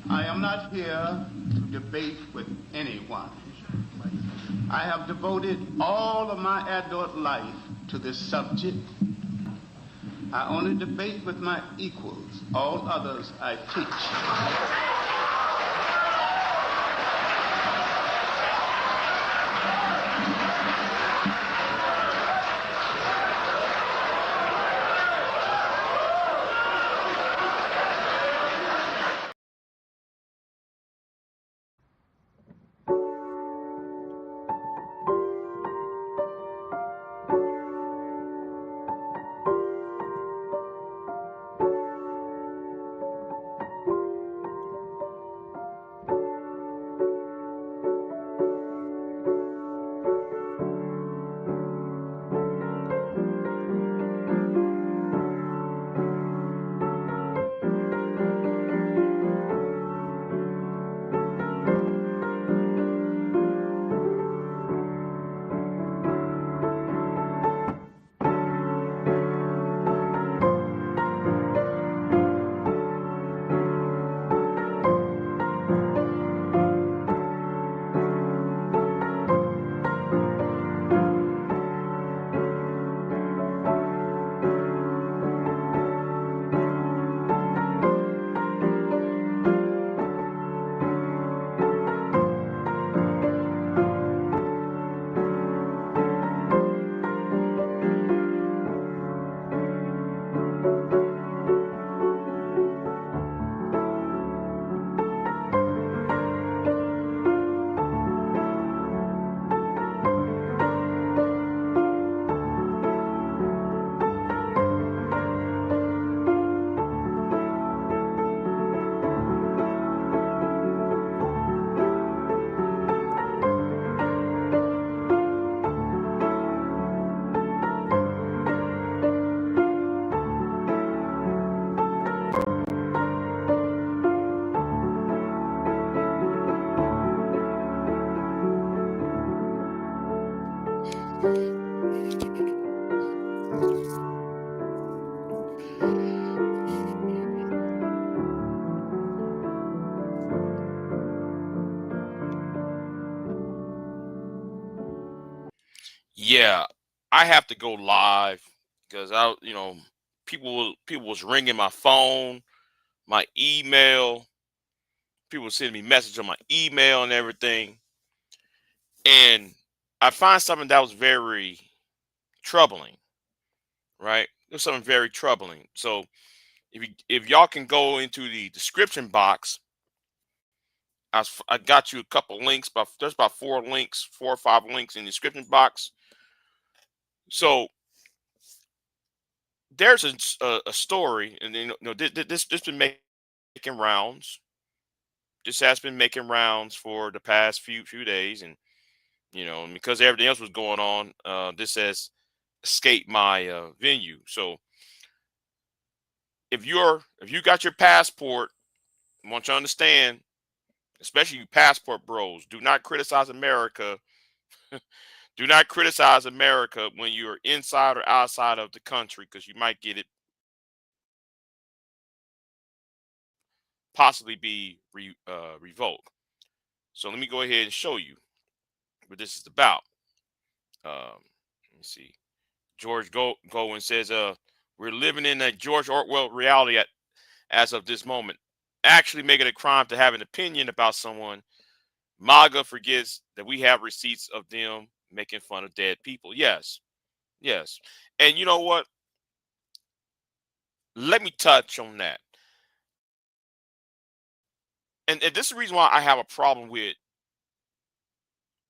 I am not here to debate with anyone. I have devoted all of my adult life to this subject. I only debate with my equals. All others I teach. Yeah, I have to go live because people was ringing my phone, my email, people sending me message on my email and everything, and I find something that was very troubling. Right, there's something very troubling. So if y'all can go into the description box, I got you a couple links, but there's about 4 links, 4 or 5 links in the description box. So there's a story, and this been making rounds. This has been making rounds for the past few days, and and because everything else was going on, this has escaped my venue. So if you got your passport, I want you to understand, especially you passport bros, do not criticize America. Do not criticize America when you're inside or outside of the country because you might get it possibly be revoked. So let me go ahead and show you what this is about. Let me see. George Gowen says, we're living in a George Orwell reality as of this moment. Actually making a crime to have an opinion about someone. MAGA forgets that we have receipts of them making fun of dead people. Yes, yes. And you know what? Let me touch on that. And this is the reason why I have a problem with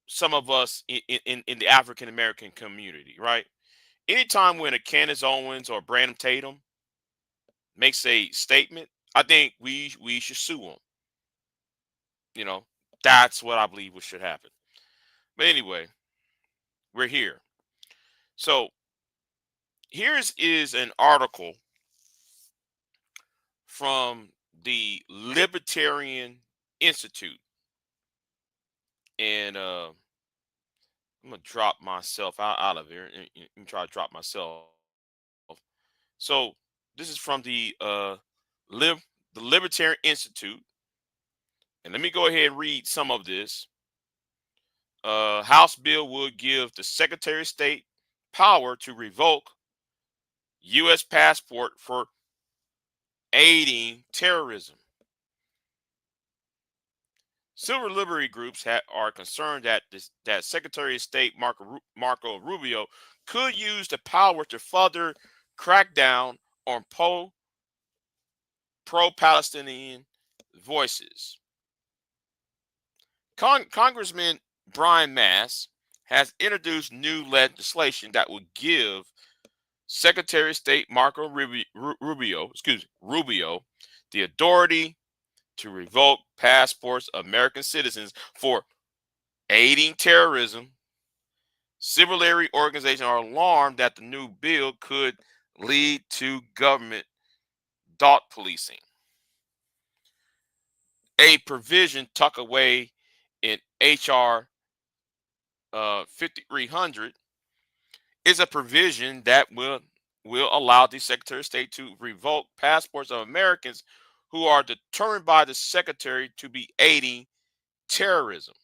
some of us in the African American community, right? Anytime when a Candace Owens or Brandon Tatum makes a statement, I think we should sue them. You know, that's what I believe what should happen. But anyway, we're here. So here's is an article from the Libertarian Institute, and I'm gonna drop myself out of here and try to drop myself. So this is from the Libertarian Institute, And let me go ahead and read some of this. House bill would give the Secretary of State power to revoke U.S. passport for aiding terrorism. Civil liberty groups are concerned that Secretary of State Marco Rubio could use the power to further crack down on pro-Palestinian voices. Congressman Brian Mast has introduced new legislation that would give Secretary of State Marco Rubio the authority to revoke passports of American citizens for aiding terrorism. Civil liberty organizations are alarmed that the new bill could lead to government dot policing. A provision tucked away in H.R. 5300 is a provision that will allow the Secretary of State to revoke passports of Americans who are determined by the Secretary to be aiding terrorism.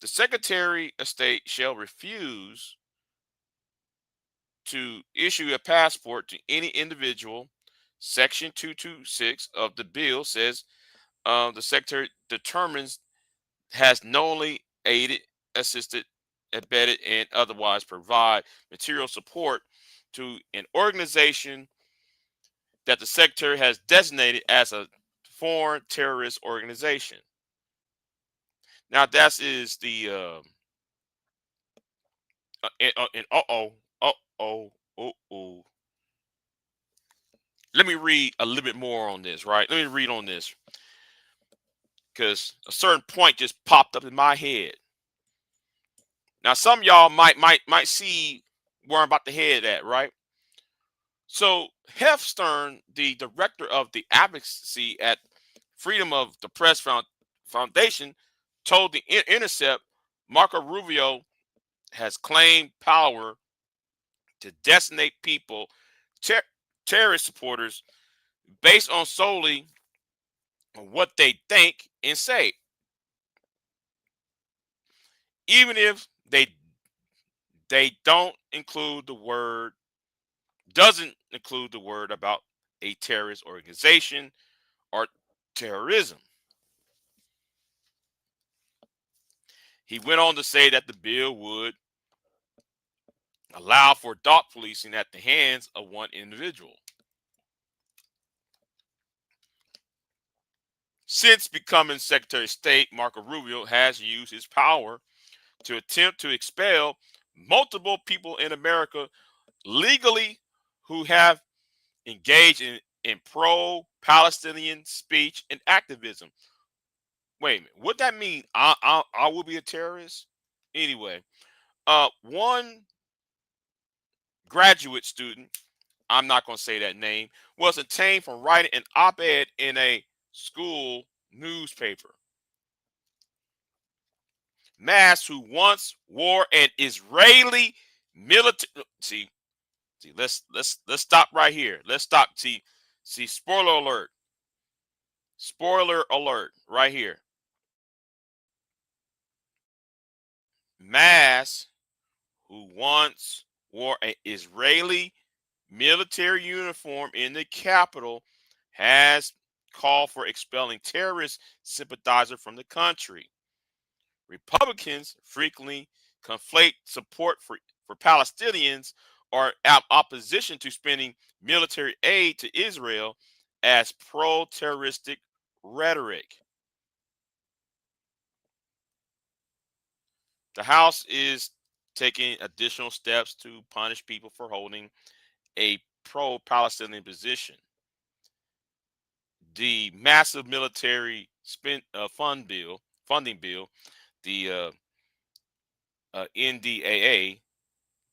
The Secretary of State shall refuse to issue a passport to any individual. Section 226 of the bill says the Secretary determines has knowingly aided, assisted, abetted, and otherwise provide material support to an organization that the Secretary has designated as a foreign terrorist organization. Now that is the let me read a little bit more on this, right? Let me read on this because a certain point just popped up in my head. Now, some of y'all might see where I'm about to head at, right? So, Hef Stern, the director of the advocacy at Freedom of the Press Foundation, told the Intercept Marco Rubio has claimed power to designate people, terrorist supporters, based on solely what they think and say, even if they doesn't include the word about a terrorist organization or terrorism. He went on to say that the bill would allow for dot policing at the hands of one individual. Since becoming Secretary of State, Marco Rubio has used his power to attempt to expel multiple people in America legally who have engaged in pro-Palestinian speech and activism. Wait a minute, what that mean? I will be a terrorist? Anyway, one graduate student, I'm not going to say that name, was detained from writing an op-ed in a school newspaper. Mast, who once wore an Israeli military, see, let's stop right here. Let's stop. See, spoiler alert right here. Mast, who once wore an Israeli military uniform in the Capitol, has called for expelling terrorist sympathizers from the country. Republicans frequently conflate support for Palestinians or opposition to spending military aid to Israel as pro-terroristic rhetoric. The House is taking additional steps to punish people for holding a pro-Palestinian position. The massive military funding bill, the NDAA,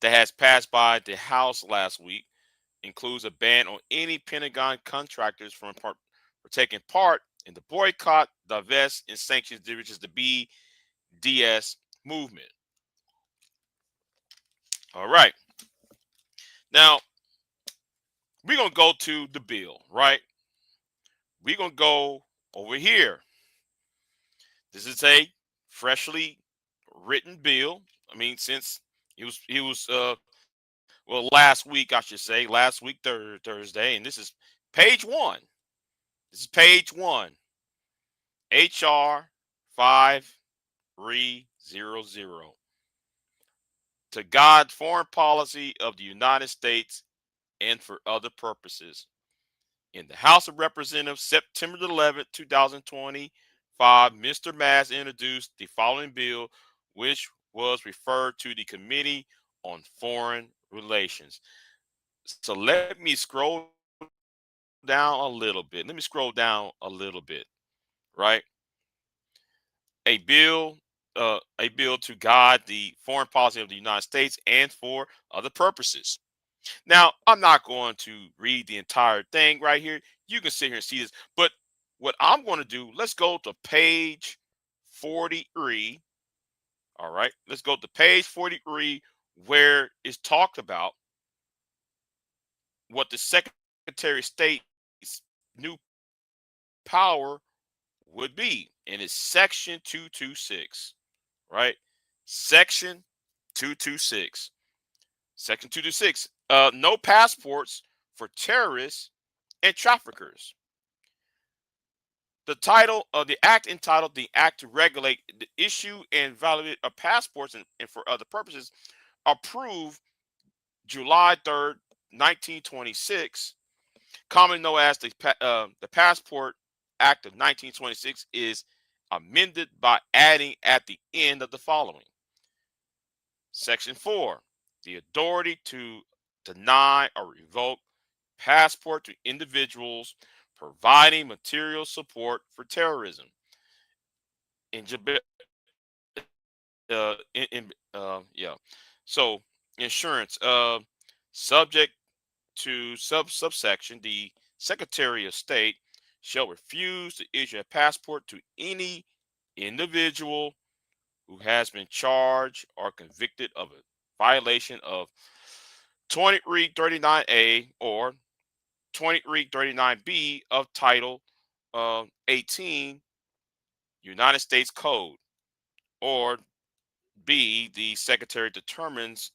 that has passed by the House last week, includes a ban on any Pentagon contractors from taking part in the boycott, divest, and sanctions, which is the BDS movement. All right. Now, we're going to go to the bill, right? We're going to go over here. This is a freshly written bill. I mean, since he was well, last week I should say, last week Thursday, and this is page one. This is page one. HR 5300 to guide foreign policy of the United States and for other purposes. In the House of Representatives, September 11th, 2025, Mr. Mass introduced the following bill, which was referred to the Committee on Foreign Relations. So let me scroll down a little bit. Let me scroll down a little bit, right? A bill, a bill to guide the foreign policy of the United States and for other purposes. Now, I'm not going to read the entire thing right here. You can sit here and see this. But what I'm going to do, let's go to page 43. All right. Let's go to page 43, where it's talked about what the Secretary of State's new power would be. And it's section 226, right? Section 226. Section 226. No passports for terrorists and traffickers. The title of the act entitled "The Act to Regulate the Issue and Validity of Passports and for Other Purposes," approved July 3rd, 1926, commonly known as the Passport Act of 1926, is amended by adding at the end of the following. Section 4, the authority to deny or revoke passport to individuals providing material support for terrorism. In, yeah. So insurance, subject to subsection, the Secretary of State shall refuse to issue a passport to any individual who has been charged or convicted of a violation of 2339A or 2339B of Title 18 United States Code, or B, the Secretary determines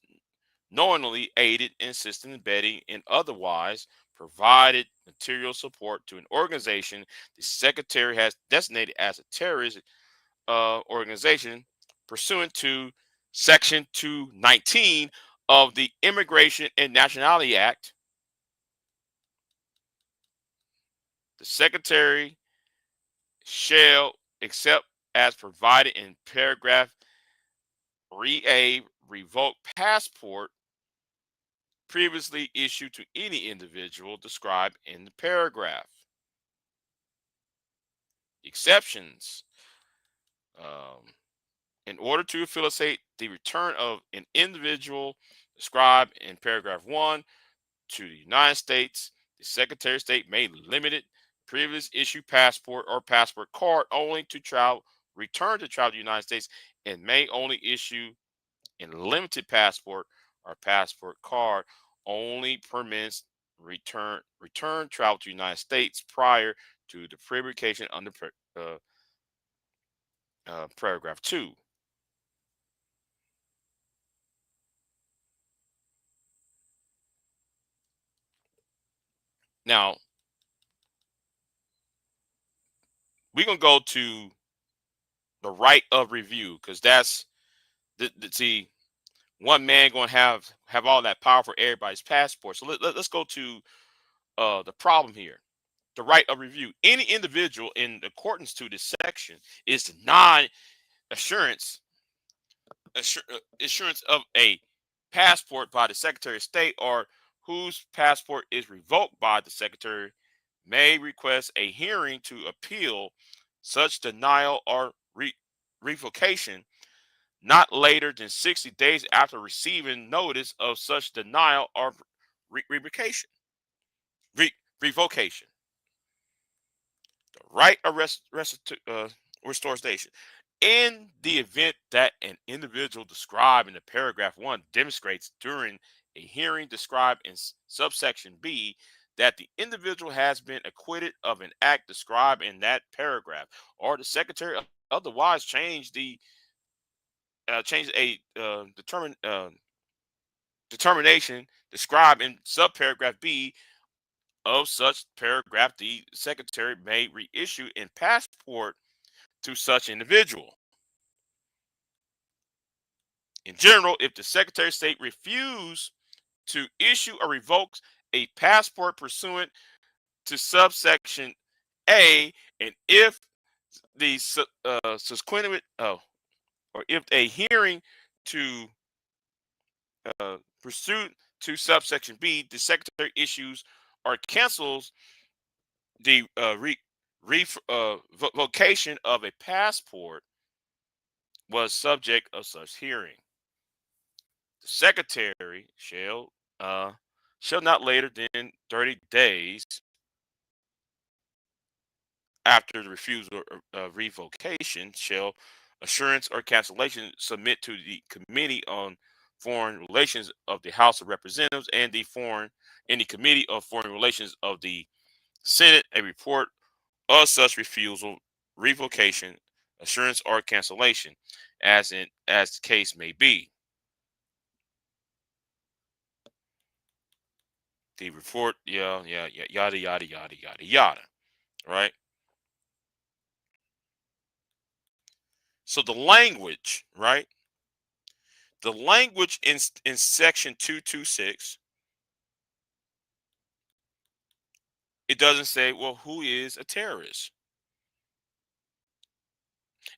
knowingly aided, assisted, abetting, and otherwise provided material support to an organization the Secretary has designated as a terrorist organization pursuant to Section 219 of the Immigration and Nationality Act. The Secretary shall, except as provided in paragraph 3A, revoke passport previously issued to any individual described in the paragraph. Exceptions. In order to facilitate the return of an individual described in paragraph 1 to the United States, the Secretary of State may limit it previous issue passport or passport card only to return to travel to the United States, and may only issue a limited passport or passport card only permits return travel to the United States prior to the publication under paragraph 2. Now, we're going to go to the right of review, because that's see, one man going to have all that power for everybody's passport. So let's go to the problem here. The right of review. Any individual in accordance to this section is denied assurance of a passport by the Secretary of State, or whose passport is revoked by the Secretary, may request a hearing to appeal such denial or revocation not later than 60 days after receiving notice of such denial or revocation. Revocation. The right of restoration. In the event that an individual described in the paragraph 1 demonstrates during a hearing described in subsection B that the individual has been acquitted of an act described in that paragraph, or the Secretary otherwise change a determination described in subparagraph B of such paragraph, the secretary may reissue a passport to such individual. In general, if the Secretary of State refuse to issue or revokes a passport pursuant to subsection A, and if the subsequent or if a hearing to pursuant to subsection B, the Secretary issues or cancels the vocation of a passport was subject of such hearing. The Secretary shall not later than 30 days after the refusal or revocation shall assurance or cancellation submit to the Committee on Foreign Relations of the House of Representatives and the Committee of Foreign Relations of the Senate a report of such refusal, revocation, assurance, or cancellation, as the case may be. The report, yada yada yada yada, right? So the language, right? The language in section 226, it doesn't say, well, who is a terrorist?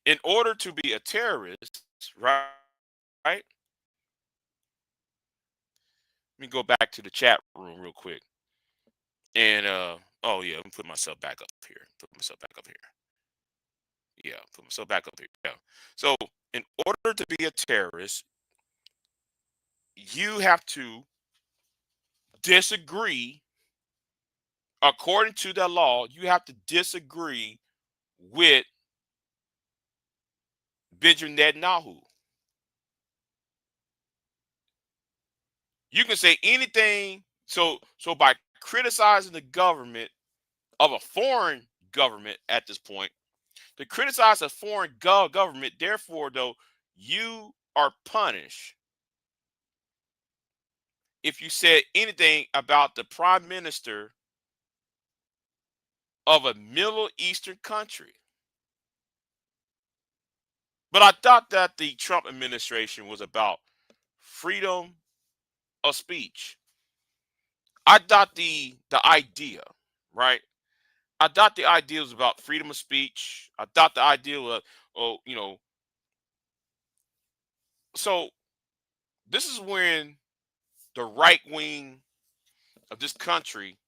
In order to be a terrorist, right? Let me go back to the chat room real quick. And oh yeah, let me put myself back up here. Yeah, put myself back up here. Yeah. So in order to be a terrorist, you have to disagree, according to the law, you have to disagree with Benjamin Netanyahu. You can say anything. So by criticizing the government of a foreign government at this point, to criticize a foreign government, therefore, though, you are punished if you said anything about the prime minister of a Middle Eastern country. But I thought that the Trump administration was about freedom of speech. I thought the idea, right? I thought the idea was about freedom of speech. I thought the idea was, oh, so this is when the right wing of this country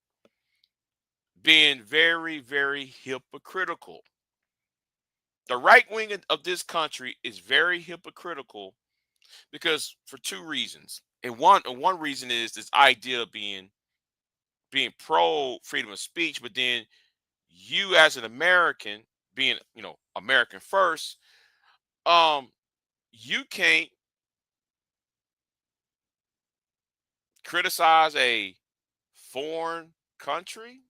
being very, very hypocritical. The right wing of this country is very hypocritical because for two reasons. And one reason is this idea of being pro freedom of speech, but then you as an American, being American first, you can't criticize a foreign country.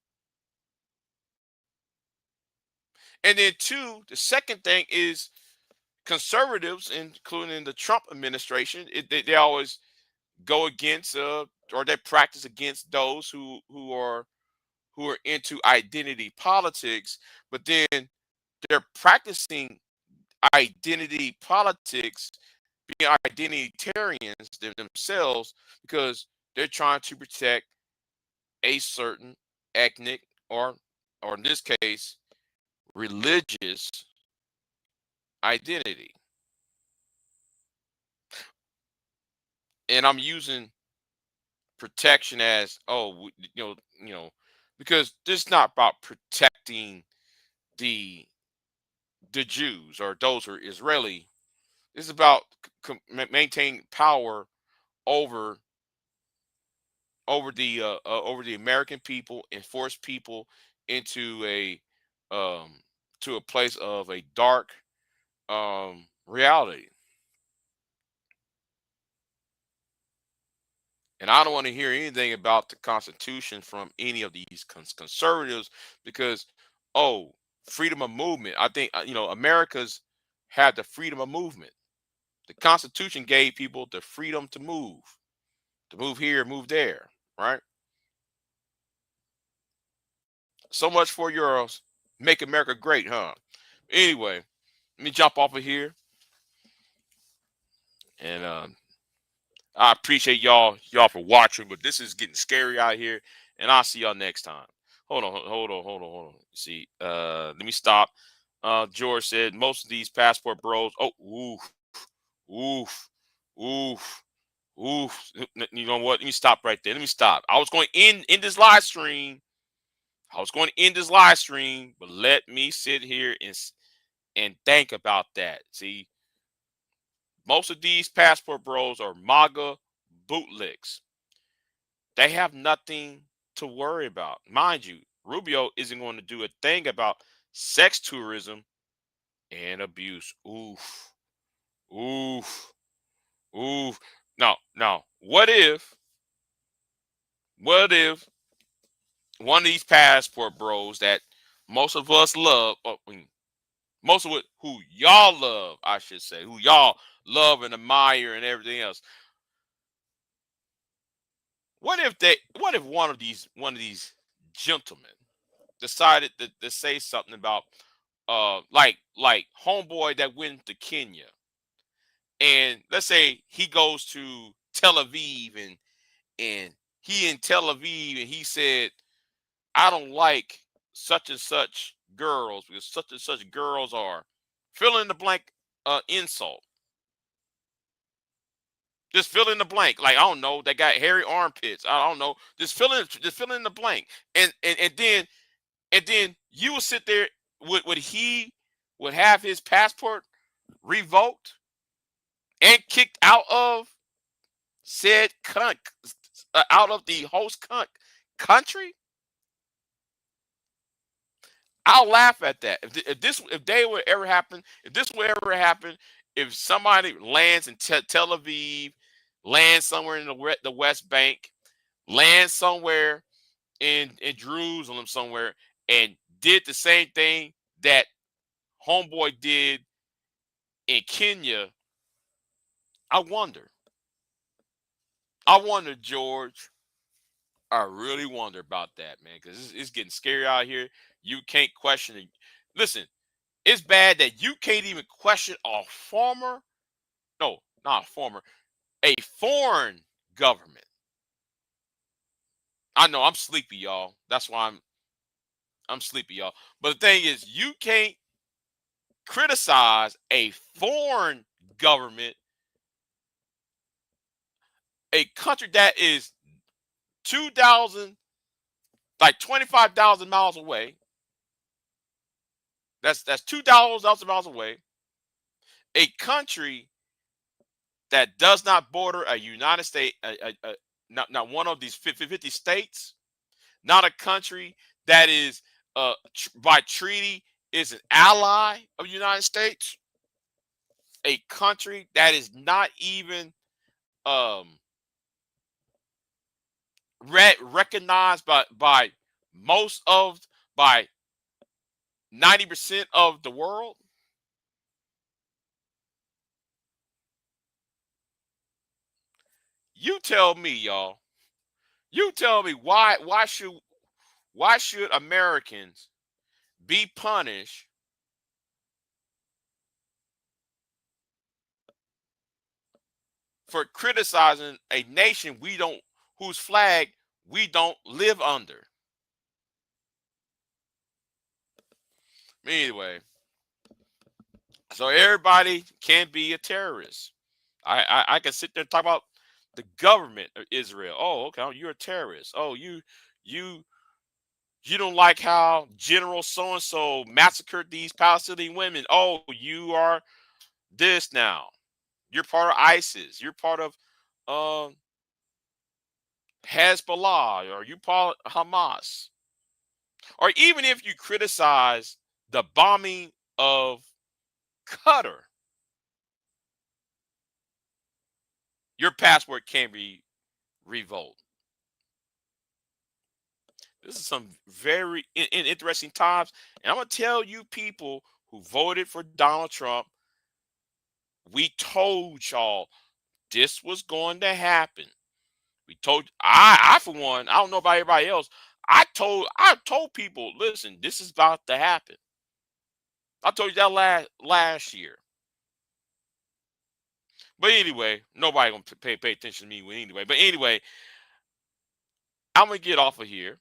And then two, the second thing is conservatives, including the Trump administration, they always go against or they practice against those who are into identity politics, but then they're practicing identity politics, being identitarians themselves, because they're trying to protect a certain ethnic or in this case religious identity. And I'm using protection as, oh, because this is not about protecting the Jews or those who are Israeli. This is about maintaining power over over the American people and force people into um a place of a dark reality. And I don't want to hear anything about the Constitution from any of these conservatives because, oh, freedom of movement. I think America's have the freedom of movement. The Constitution gave people the freedom to move here, move there, right? So much for your make America great, huh? Anyway, let me jump off of here, and I appreciate y'all for watching, but this is getting scary out here, and I'll see y'all next time. Hold on. See, let me stop. George said most of these passport bros. Oh, oof, oof, oof. You know what? Let me stop right there. Let me stop. I was going to end this live stream. But let me sit here and think about that. See, most of these passport bros are MAGA bootlicks. They have nothing to worry about. Mind you, Rubio isn't going to do a thing about sex tourism and abuse. Oof, oof, oof. Now, what if one of these passport bros that most of us love, most of it, who y'all love, I should say, who y'all love and admire and everything else. What if one of these gentlemen decided to say something about like homeboy that went to Kenya, and let's say he goes to Tel Aviv, and he in Tel Aviv, and he said, I don't like such and such girls because such and such girls are fill in the blank insult. Just fill in the blank. Like, I don't know, they got hairy armpits. I don't know. Just fill in the blank. And then you will sit there. Would he would have his passport revoked and kicked out of said out of the host country? I'll laugh at that. If this would ever happen, if somebody lands in Tel Aviv, lands somewhere in the West Bank, lands somewhere in Jerusalem somewhere, and did the same thing that homeboy did in Kenya, I wonder, George. I really wonder about that, man, because it's getting scary out here. You can't question it. Listen, it's bad that you can't even question a foreign government. I know I'm sleepy, y'all. That's why I'm sleepy, y'all. But the thing is, you can't criticize a foreign government, a country that is 2,000, like 25,000 miles away. That's 2,000 miles away. A country that does not border a United States, not one of these 50 states, not a country that is by treaty is an ally of the United States, a country that is not even um, recognized by most of by 90% of the world. You tell me, y'all. You tell me why should Americans be punished for criticizing a nation whose flag we don't live under? Anyway, so everybody can be a terrorist. I can sit there and talk about the government of Israel. Oh, okay, you're a terrorist. Oh, you you don't like how General so and so massacred these Palestinian women. Oh, you are this now. You're part of ISIS. You're part of um, Hezbollah, or you part of Hamas. Or even if you criticize the bombing of Qatar, your passport can be revoked. This is some very interesting times. And I'm going to tell you, people who voted for Donald Trump, We told y'all this was going to happen. We told I for one, I don't know about everybody else. I told people, listen, this is about to happen. I told you that last year. But anyway, nobody gonna pay attention to me anyway. But anyway, I'm gonna get off of here.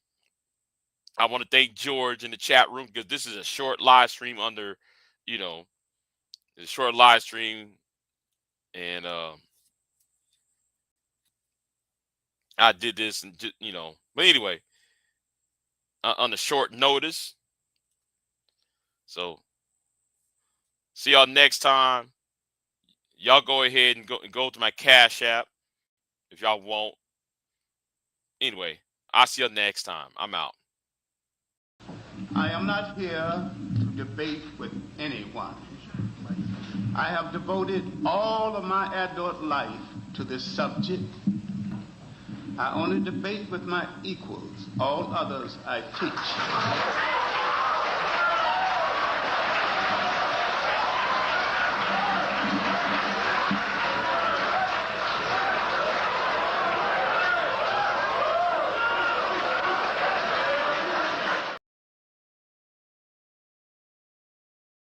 I want to thank George in the chat room because this is a short live stream under, you know, it's a short live stream, and I did this and but anyway, on a short notice. So see y'all next time. Y'all go ahead and go to my Cash App if y'all want. Anyway, I'll see you next time. I'm out. I am not here to debate with anyone. I have devoted all of my adult life to this subject. I only debate with my equals. All others I teach.